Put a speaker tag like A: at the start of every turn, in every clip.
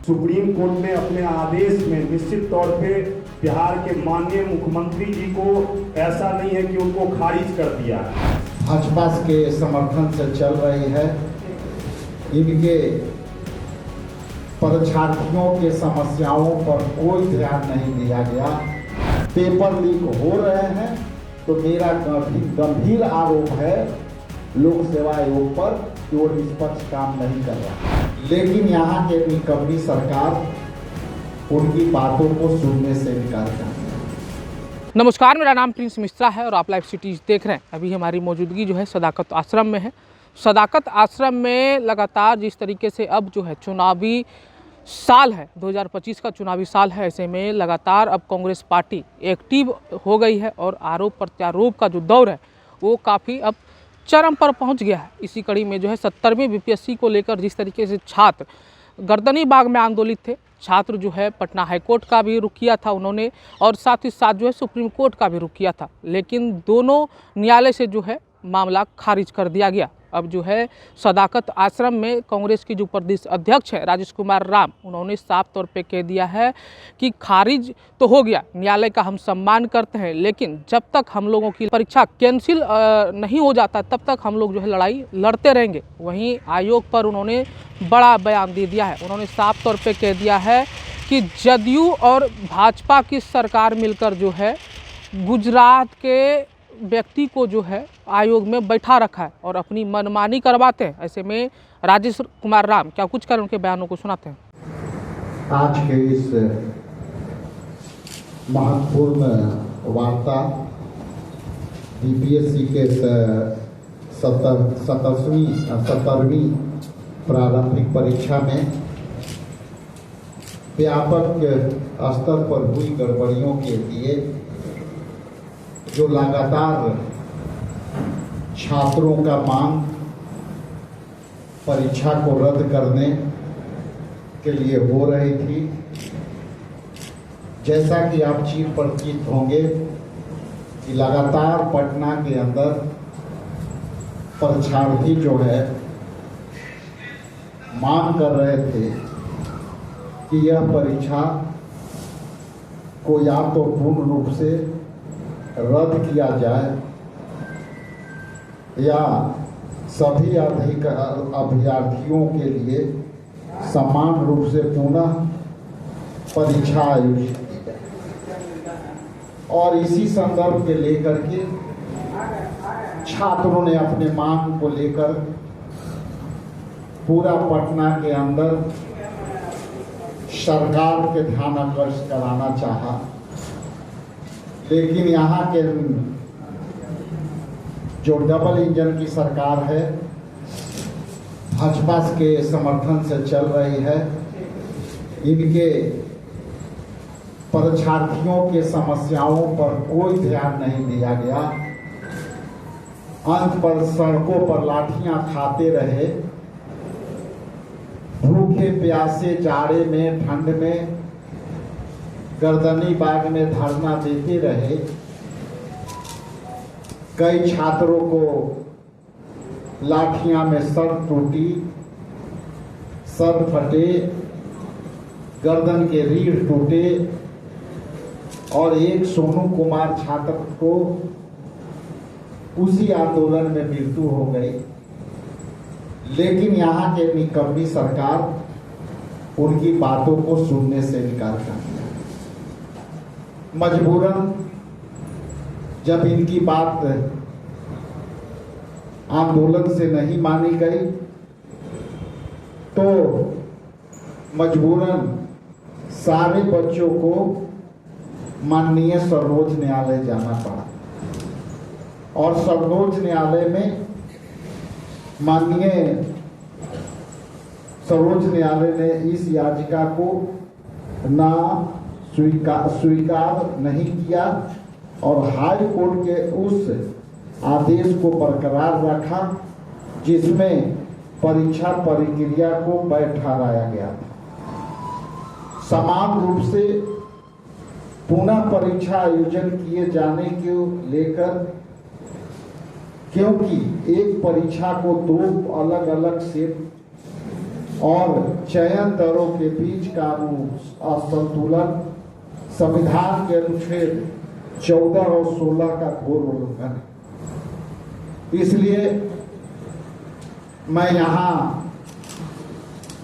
A: Supreme court ने अपने आदेश में निश्चित तौर पे बिहार के माननीय मुख्यमंत्री जी को ऐसा नहीं है कि उनको खारिज कर दिया।
B: भाजपा के समर्थन से चल रही है। इनके परीक्षार्थियों के समस्याओं पर कोई ध्यान नहीं दिया गया। पेपर लीक हो रहे हैं तो मेरा गंभीर आरोप है लोक सेवा आयोग पर कि वो निष्पक्ष काम नहीं कर रहा। लेकिन यहाँ के निकम्मी सरकार उनकी बातों को सुनने से इनकार कर रही है।
C: नमस्कार, मेरा नाम प्रिंस मिश्रा है और आप लाइव सिटीज देख रहे हैं। अभी हमारी मौजूदगी जो है सदाकत आश्रम में है। सदाकत आश्रम में लगातार जिस तरीके से अब जो है चुनावी साल है, 2025 का चुनावी साल है, ऐसे में लगातार अब कांग्रेस पार्टी एक्टिव हो गई है और आरोप प्रत्यारोप का जो दौर है वो काफ़ी अब चरम पर पहुंच गया है। इसी कड़ी में जो है 70वीं बीपीएससी को लेकर जिस तरीके से छात्र गर्दनी बाग में आंदोलित थे, छात्र जो है पटना हाईकोर्ट का भी रुख किया था उन्होंने, और साथ ही साथ जो है सुप्रीम कोर्ट का भी रुख किया था, लेकिन दोनों न्यायालय से जो है मामला खारिज कर दिया गया। अब जो है सदाकत आश्रम में कांग्रेस की जो प्रदेश अध्यक्ष है राजेश कुमार राम, उन्होंने साफ तौर पे कह दिया है कि खारिज तो हो गया, न्यायालय का हम सम्मान करते हैं, लेकिन जब तक हम लोगों की परीक्षा कैंसिल नहीं हो जाता तब तक हम लोग जो है लड़ाई लड़ते रहेंगे। वहीं आयोग पर उन्होंने बड़ा बयान दे दिया है। उन्होंने साफ तौर पर कह दिया है कि जदयू और भाजपा की सरकार मिलकर जो है गुजरात के व्यक्ति को जो है आयोग में बैठा रखा है और अपनी मनमानी करवाते हैं। ऐसे में राजेश कुमार राम क्या कुछ कर उनके बयानों को सुनाते हैं।
B: आज के इस महत्वपूर्ण वार्ता बीपीएससी के 70वीं प्रारंभिक परीक्षा में व्यापक स्तर पर हुई गड़बड़ियों के लिए जो लगातार छात्रों का मांग परीक्षा को रद्द करने के लिए हो रही थी, जैसा कि आप चीर परिचित होंगे कि लगातार पटना के अंदर परीक्षार्थी जो है मांग कर रहे थे कि यह परीक्षा को या तो पूर्ण रूप से रद्द किया जाए या सभी अभ्यर्थियों के लिए समान रूप से पुनः परीक्षा आयोजित की जाए। और इसी संदर्भ के लेकर के छात्रों ने अपने मांग को लेकर पूरा पटना के अंदर सरकार के ध्यान आकर्षित कराना चाहा, लेकिन यहाँ के जो डबल इंजन की सरकार है, भाजपा के समर्थन से चल रही है, इनके परीक्षार्थियों के समस्याओं पर कोई ध्यान नहीं दिया गया। अंत पर सड़कों पर लाठियां खाते रहे, भूखे प्यासे जाड़े में ठंड में गर्दनी बाग में धरना देते रहे। कई छात्रों को लाठियां में सर टूटी, सर फटे, गर्दन के रीढ़ टूटे और एक सोनू कुमार छात्र को उसी आंदोलन में मृत्यु हो गई। लेकिन यहाँ के निकम्मी सरकार उनकी बातों को सुनने से इनकार कर दिया। मजबूरन जब इनकी बात आंदोलन से नहीं मानी गई तो मजबूरन सारे बच्चों को माननीय सर्वोच्च न्यायालय जाना पड़ा और सर्वोच्च न्यायालय में माननीय सर्वोच्च न्यायालय ने इस याचिका को ना स्वीकार नहीं किया और हाई कोर्ट के उस आदेश को बरकरार रखा जिसमें परीक्षा प्रक्रिया को वैध ठहराया गया था। समान रूप से पुनः परीक्षा आयोजन किए जाने को लेकर, क्योंकि एक परीक्षा को दो अलग अलग सेट और चयन दरों के बीच का असंतुलन संविधान के अनुच्छेद 14 और 16 का घोर उल्लंघन है। इसलिए मैं यहाँ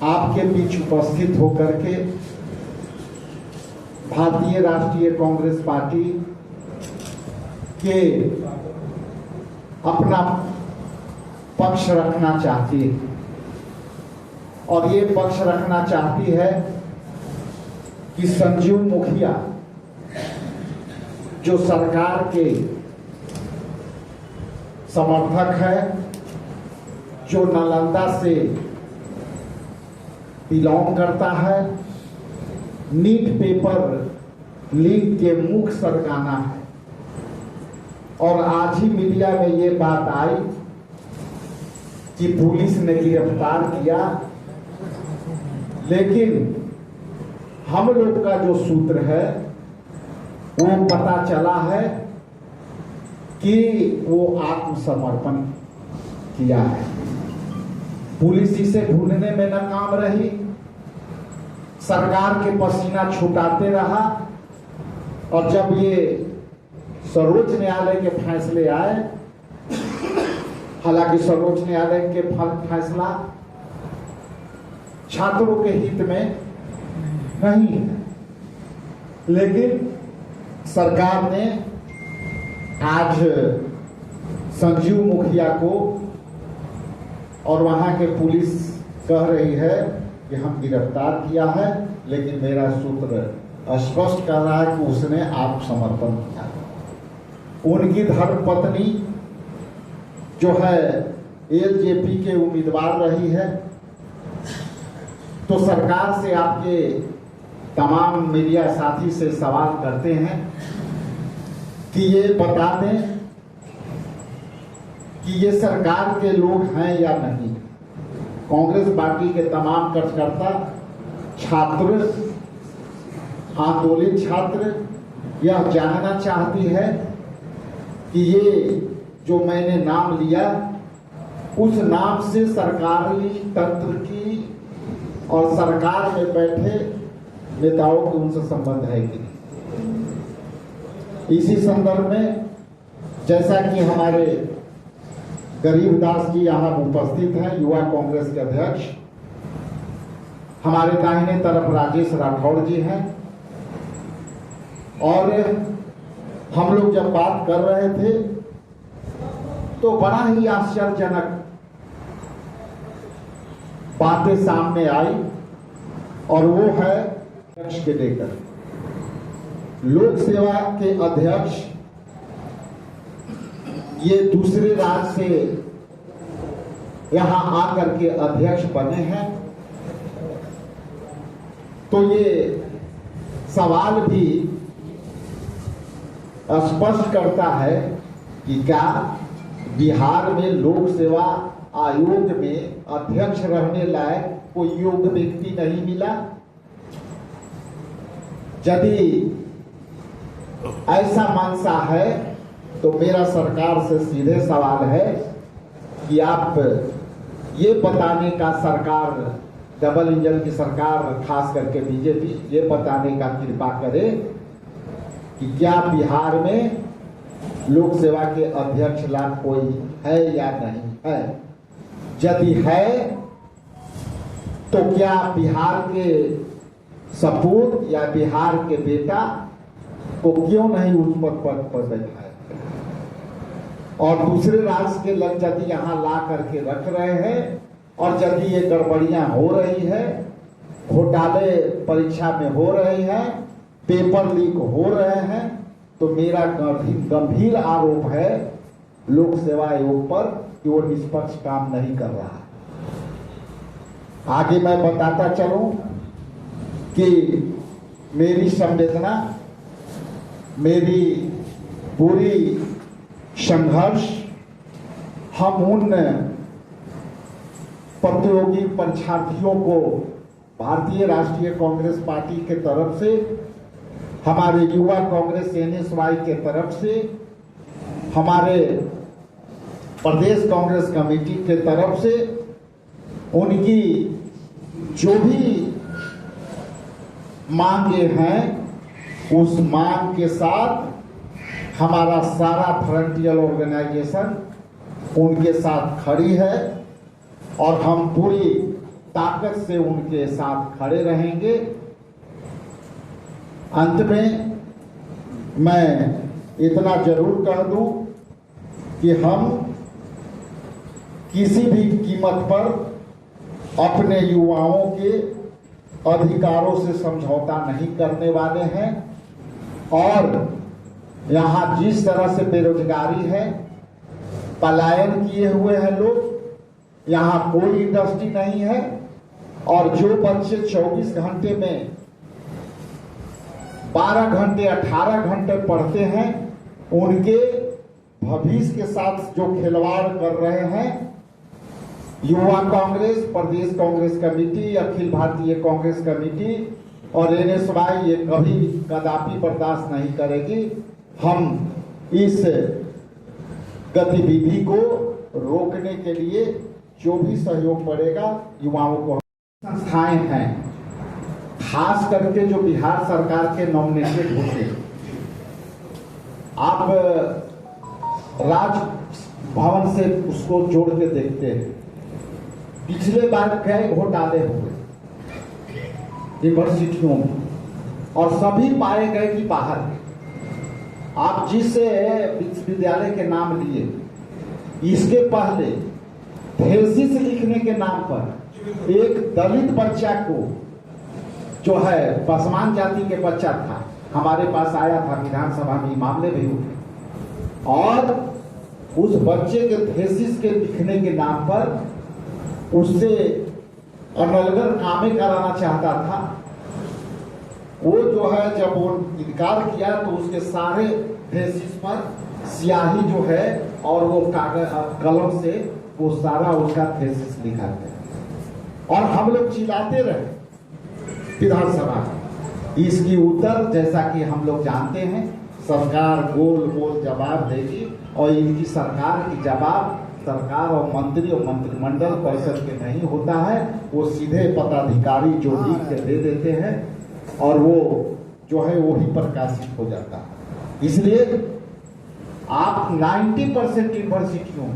B: आपके बीच उपस्थित होकर के भारतीय राष्ट्रीय कांग्रेस पार्टी के अपना पक्ष रखना चाहती है और ये पक्ष रखना चाहती है कि संजीव मुखिया जो सरकार के समर्थक है, जो नालंदा से बिलोंग करता है, नीट पेपर लीक के मुख्य सरगना है और आज ही मीडिया में ये बात आई कि पुलिस ने गिरफ्तार किया, लेकिन हम लोग का जो सूत्र है वो पता चला है कि वो आत्मसमर्पण किया है। पुलिस इसे ढूंढने में नाकाम रही, सरकार के पसीना छुटाते रहा और जब ये सर्वोच्च न्यायालय के फैसले आए, हालांकि सर्वोच्च न्यायालय के फैसला छात्रों के हित में नहीं है, लेकिन सरकार ने आज संजीव मुखिया को और वहां के पुलिस कह रही है कि हम गिरफ्तार किया है, लेकिन मेरा सूत्र स्पष्ट कर रहा है कि उसने आत्मसमर्पण किया। उनकी धर्मपत्नी जो है एलजेपी के उम्मीदवार रही है, तो सरकार से आपके तमाम मीडिया साथी से सवाल करते हैं कि ये बता दें कि ये सरकार के लोग हैं या नहीं। कांग्रेस पार्टी के तमाम कार्यकर्ता, छात्र, आंदोलित छात्र यह जानना चाहती है कि ये जो मैंने नाम लिया उस नाम से सरकारी तंत्र की और सरकार में बैठे नेताओं के उनसे संबंध है कि नहीं। इसी संदर्भ में जैसा कि हमारे गरीबदास जी यहाँ उपस्थित हैं, युवा कांग्रेस के अध्यक्ष, हमारे दाहिने तरफ राजेश राठौड़ जी हैं, और हम लोग जब बात कर रहे थे तो बड़ा ही आश्चर्यजनक बातें सामने आई और वो है अध्यक्ष के लेकर। लोक सेवा के अध्यक्ष ये दूसरे राज्य से यहां आकर के अध्यक्ष बने हैं, तो ये सवाल भी स्पष्ट करता है कि क्या बिहार में लोक सेवा आयोग में अध्यक्ष रहने लायक कोई योग्य व्यक्ति नहीं मिला। यदि ऐसा मंशा है तो मेरा सरकार से सीधे सवाल है कि आप ये बताने का, सरकार डबल इंजन की सरकार खास करके बीजेपी, ये बताने का कृपा करे कि क्या बिहार में लोक सेवा के अध्यक्ष लाभ कोई है या नहीं है। यदि है तो क्या बिहार के सपूत या बिहार के बेटा को क्यों नहीं उस पद पर बैठाया और दूसरे राज्य के लोग यदि यहाँ ला करके रख रहे हैं और यदि ये गड़बड़ियां हो रही है, घोटाले परीक्षा में हो रहे हैं, पेपर लीक हो रहे हैं, तो मेरा गंभीर आरोप है लोक सेवा आयोग पर कि वो निष्पक्ष काम नहीं कर रहा है। आगे मैं बताता चलूं कि मेरी संवेदना, मेरी पूरी संघर्ष हम उन प्रतियोगी परीक्षार्थियों को भारतीय राष्ट्रीय कांग्रेस पार्टी के तरफ से, हमारे युवा कांग्रेस NSY के तरफ से, हमारे प्रदेश कांग्रेस कमेटी के तरफ से उनकी जो भी मांगे हैं उस मांग के साथ हमारा सारा फ्रंटियर ऑर्गेनाइजेशन उनके साथ खड़ी है और हम पूरी ताकत से उनके साथ खड़े रहेंगे। अंत में मैं इतना जरूर कह दूं कि हम किसी भी कीमत पर अपने युवाओं के अधिकारों से समझौता नहीं करने वाले हैं और यहाँ जिस तरह से बेरोजगारी है, पलायन किए हुए हैं लोग, यहाँ कोई इंडस्ट्री नहीं है और जो बच्चे 24 घंटे में 12 घंटे 18 घंटे पढ़ते हैं उनके भविष्य के साथ जो खिलवाड़ कर रहे हैं, युवा कांग्रेस, प्रदेश कांग्रेस कमेटी, अखिल भारतीय कांग्रेस कमेटी और एनएसवाई ये कभी कदापि बर्दाश्त नहीं करेगी। हम इस गतिविधि को रोकने के लिए जो भी सहयोग पड़ेगा युवाओं को। संस्थाएं हैं, खास करके जो बिहार सरकार के नॉमिनेटेड होते हैं, आप राजभवन से उसको जोड़ के देखते हैं, पिछले बार कई घोटाले हुए यूनिवर्सिटियों में और सभी पाए गए कि बाहर। आप जिस विश्वविद्यालय के नाम लिए, इसके पहले थेसिस लिखने के नाम पर एक दलित बच्चा को, जो है पसमान जाति के बच्चा था, हमारे पास आया था, विधानसभा में मामले भी हुए और उस बच्चे के थेसिस के लिखने के नाम पर उससे अनलगर कामें कराना चाहता था। वो जो है जब वो इनकार किया तो उसके सारे थेसिस पर स्याही जो है और वो कागज कलम से वो सारा उसका थेसिस लिखा था और हम लोग चिल्लाते रहे विधानसभा। इसकी उत्तर जैसा कि हम लोग जानते हैं, सरकार गोल गोल जवाब देगी और इनकी सरकार की जवाब सरकार और मंत्री और मंत्रिमंडल परिषद के नहीं होता है, वो सीधे पदाधिकारी जो लिख के दे देते हैं और वो जो है वही प्रकाशित हो जाता है। इसलिए आप 90% यूनिवर्सिटियों,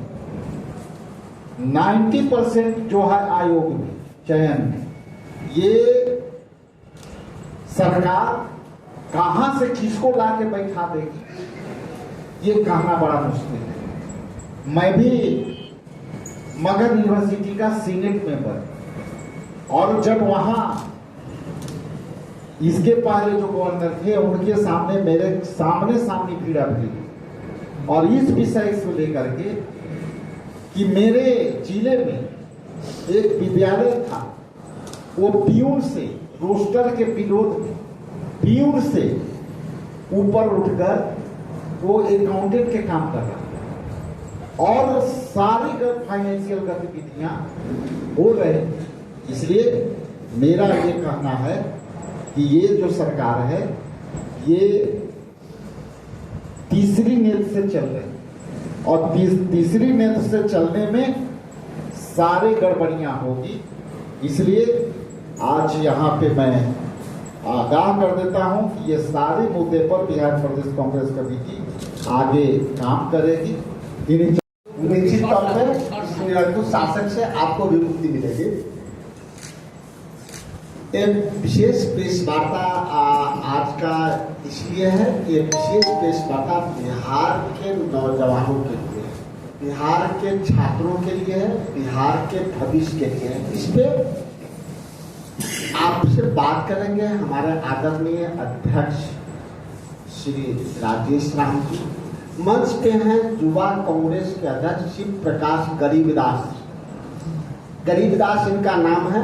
B: 90% जो है आयोग में चयन में, ये सरकार कहां से किसको ला के बैठा देगी ये कहना बड़ा मुश्किल है। मैं भी मगध यूनिवर्सिटी का सीनेट मेंबर और जब वहां इसके पहले जो गवर्नर थे उनके सामने मेरे सामने पीड़ा भी और इस विषय को लेकर के कि मेरे जिले में एक विद्यालय था, वो प्यून से रोस्टर के विरोध में प्यून से ऊपर उठकर वो अकाउंटेंट के काम कर रहा था और सारी फाइनेंशियल गतिविधियां हो रही। इसलिए मेरा ये कहना है कि ये जो सरकार है ये तीसरी नीति से चल रही और तीसरी नीति से चलने में सारी गड़बड़ियां होगी। इसलिए आज यहाँ पे मैं आगाह कर देता हूं कि ये सारे मुद्दे पर बिहार प्रदेश कांग्रेस कमेटी आगे काम करेगी।
D: निश्चित तौर पर निरंकुश शासन से आपको भी मुक्ति मिलेगी। एक विशेष प्रेस वार्ता आज का इसलिए है कि विशेष प्रेस वार्ता बिहार के नौजवानों के लिए, बिहार के छात्रों के लिए है, बिहार के भविष्य के लिए है। इस पे आपसे बात करेंगे हमारे आदरणीय अध्यक्ष श्री राजेश राम जी। मंच पे हैं युवा कांग्रेस के अध्यक्ष शिव प्रकाश गरीबदास। गरीबदास इनका नाम है,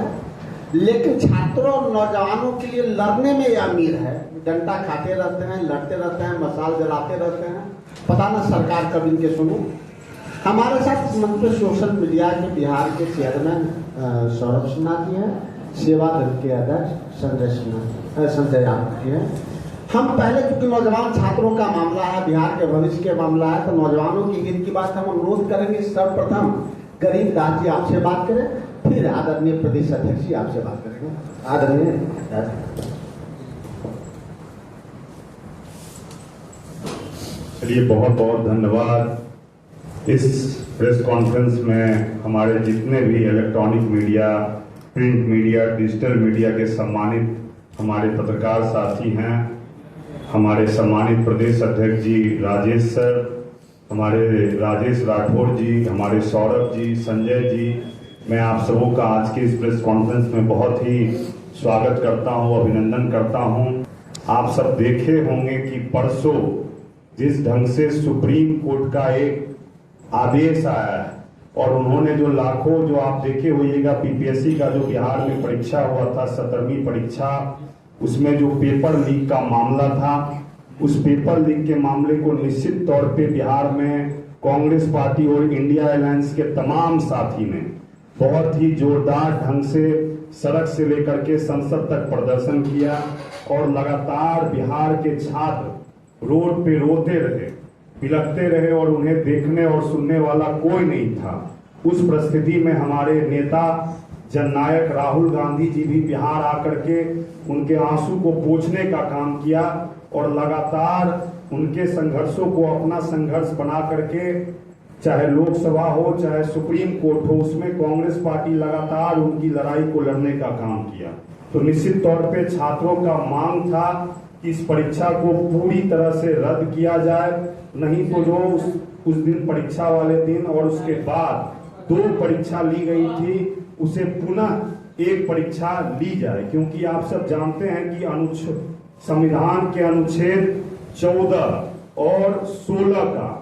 D: लेकिन छात्रों और नौजवानों के लिए लड़ने में ये अमीर है। डंडा खाते रहते हैं, लड़ते रहते हैं, मसाल जलाते रहते हैं, पता ना सरकार कब इनके सुनो। हमारे साथ मंच पे सोशल मीडिया के बिहार के चेयरमैन सौरभ सिन्हा जी हैं, सेवा दल के अध्यक्ष संजय यादव जी हैं। हम पहले क्योंकि नौजवान छात्रों का मामला है, बिहार के भविष्य के मामला है, तो नौजवानों की गिनती बात हम अनुरोध करेंगे सर्वप्रथम गरीबदास जी आपसे बात करें। फिर आदरणीय प्रदेश अध्यक्ष जी आपसे बात करेंगे। आदरणीय
A: चलिए, बहुत बहुत धन्यवाद। इस प्रेस कॉन्फ्रेंस में हमारे जितने भी electronic media, print media, digital media के सम्मानित हमारे पत्रकार साथी हैं, हमारे सम्मानित प्रदेश अध्यक्ष जी राजेश सर, हमारे राजेश राठौर जी, हमारे सौरभ जी, संजय जी, मैं आप सबों का आज के इस प्रेस कॉन्फ्रेंस में बहुत ही स्वागत करता हूं, अभिनंदन करता हूं। आप सब देखे होंगे कि परसों जिस ढंग से सुप्रीम कोर्ट का एक आदेश आया है और उन्होंने जो लाखों, जो आप देखे होइएगा बीपीएससी का जो बिहार में परीक्षा हुआ था, 17वीं परीक्षा, उसमें जो पेपर लीक का मामला था, उस पेपर लीक के मामले को निश्चित तौर पे बिहार में कांग्रेस पार्टी और इंडिया अलायंस के तमाम साथी ने बहुत ही जोरदार ढंग से सड़क से लेकर के संसद तक प्रदर्शन किया और लगातार बिहार के छात्र रोड पे रोते रहे, बिलखते रहे और उन्हें देखने और सुनने वाला कोई नहीं था। उस परिस्थिति में हमारे नेता जननायक राहुल गांधी जी भी बिहार आकर के उनके आंसू को पोंछने का काम किया और लगातार उनके संघर्षों को अपना संघर्ष बना करके, चाहे लोकसभा हो चाहे सुप्रीम कोर्ट हो, उसमें कांग्रेस पार्टी लगातार उनकी लड़ाई को लड़ने का काम किया। तो निश्चित तौर पे छात्रों का मांग था कि इस परीक्षा को पूरी तरह से रद्द किया जाए, नहीं तो जो उस दिन परीक्षा वाले दिन और उसके बाद 2 परीक्षा ली गई थी, उसे पुनः एक परीक्षा ली जाए, क्योंकि आप सब जानते हैं कि संविधान के अनुच्छेद 14 और 16 का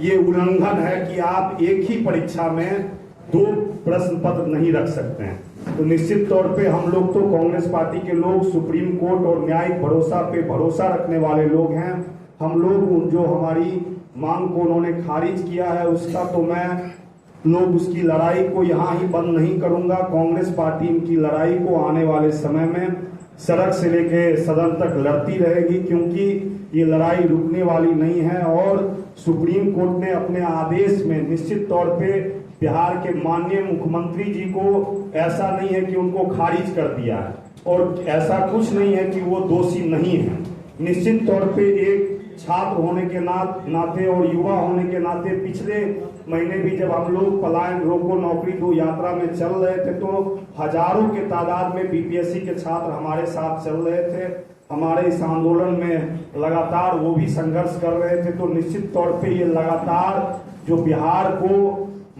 A: ये उल्लंघन है कि आप एक ही परीक्षा में 2 प्रश्न पत्र नहीं रख सकते हैं। तो निश्चित तौर पे हम लोग तो कांग्रेस पार्टी के लोग सुप्रीम कोर्ट और न्यायिक भरोसा पे भरोसा रखने वाले लोग हैं। हम लोग जो हमारी मांग को उन्होंने खारिज किया है उसका तो मैं उसकी लड़ाई को यहाँ ही बंद नहीं करूंगा। कांग्रेस पार्टी इनकी लड़ाई को आने वाले समय में सड़क से लेके सदन तक लड़ती रहेगी, क्योंकि ये लड़ाई रुकने वाली नहीं है। और सुप्रीम कोर्ट ने अपने आदेश में निश्चित तौर पे बिहार के माननीय मुख्यमंत्री जी को ऐसा नहीं है कि उनको खारिज कर दिया है और ऐसा कुछ नहीं है कि वो दोषी नहीं है। निश्चित तौर पे एक छात्र होने के नाते और युवा होने के नाते पिछले महीने भी जब हम लोग पलायन रोको नौकरी दो यात्रा में चल रहे थे तो हजारों के तादाद में बीपीएससी के छात्र हमारे साथ चल रहे थे। हमारे इस आंदोलन में लगातार वो भी संघर्ष कर रहे थे। तो निश्चित तौर पे ये लगातार जो बिहार को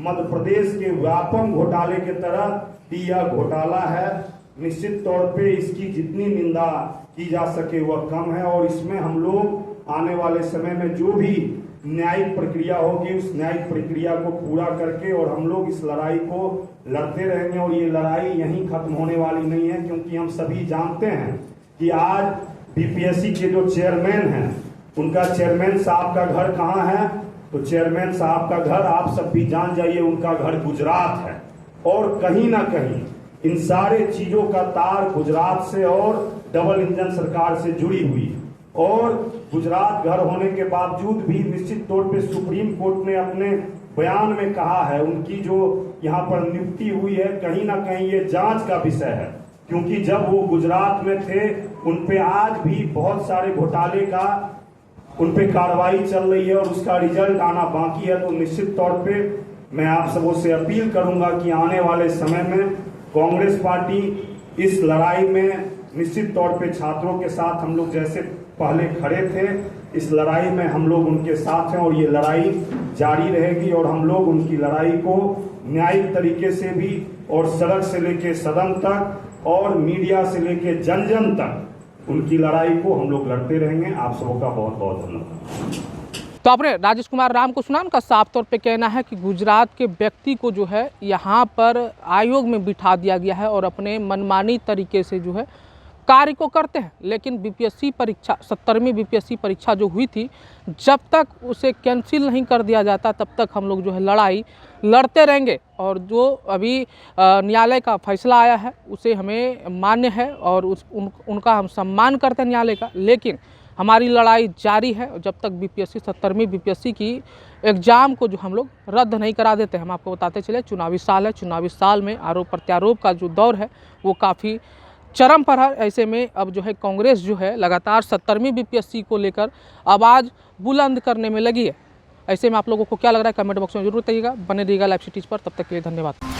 A: मध्य प्रदेश के व्यापक घोटाले के तरह यह घोटाला है, निश्चित तौर पे इसकी जितनी निंदा की जा सके वह कम है। और इसमें हम लोग आने वाले समय में जो भी न्यायिक प्रक्रिया होगी उस न्यायिक प्रक्रिया को पूरा करके और हम लोग इस लड़ाई को लड़ते रहेंगे। और ये लड़ाई यहीं खत्म होने वाली नहीं है, क्योंकि हम सभी जानते हैं कि आज बीपीएससी के जो चेयरमैन हैं उनका चेयरमैन साहब का घर कहाँ है, तो चेयरमैन साहब का घर आप सब भी जान जाइए, उनका घर गुजरात है। और कहीं ना कहीं इन सारे चीजों का तार गुजरात से और डबल इंजन सरकार से जुड़ी हुई। और गुजरात घर होने के बावजूद भी निश्चित तौर पे सुप्रीम कोर्ट ने अपने बयान में कहा है, उनकी जो यहाँ पर नियुक्ति हुई है कहीं ना कहीं ये जांच का विषय है, क्योंकि जब वो गुजरात में थे उन पे आज भी बहुत सारे घोटाले का उन पे कार्रवाई चल रही है और उसका रिजल्ट आना बाकी है। तो निश्चित तौर पे मैं आप सबों से अपील करूंगा कि आने वाले समय में कांग्रेस पार्टी इस लड़ाई में निश्चित तौर पे छात्रों के साथ हम लोग जैसे पहले खड़े थे, इस लड़ाई में हम लोग उनके साथ हैं और ये लड़ाई जारी रहेगी। और हम लोग उनकी लड़ाई को न्यायिक तरीके से भी और सड़क से लेके सदन तक और मीडिया से लेके जन जन तक उनकी लड़ाई को हम लोग लड़ते रहेंगे। आप सबों का बहुत बहुत धन्यवाद।
C: तो आपने राजेश कुमार राम को सुना, उनका साफ तौर पे कहना है कि गुजरात के व्यक्ति को जो है यहाँ पर आयोग में बिठा दिया गया है और अपने मनमानी तरीके से जो है कार्य को करते हैं। लेकिन बीपीएससी परीक्षा 17वीं बीपीएससी परीक्षा जो हुई थी, जब तक उसे कैंसिल नहीं कर दिया जाता तब तक हम लोग जो है लड़ाई लड़ते रहेंगे। और जो अभी न्यायालय का फैसला आया है उसे हमें मान्य है और उनका हम सम्मान करते हैं न्यायालय का। लेकिन हमारी लड़ाई जारी है। जब तक बीपीएससी 70वीं बीपीएससी की एग्ज़ाम को जो हम लोग रद्द नहीं करा देते। हम आपको बताते चले, चुनावी साल है, चुनावी साल में आरोप प्रत्यारोप का जो दौर है वो काफ़ी चरम पर है। ऐसे में अब जो है कांग्रेस जो है लगातार 70वीं बीपीएससी को लेकर आवाज़ बुलंद करने में लगी है। ऐसे में आप लोगों को क्या लग रहा है कमेंट बॉक्स में जरूर बताइएगा। बने रहिएगा लाइव सिटीज़ पर। तब तक के लिए धन्यवाद।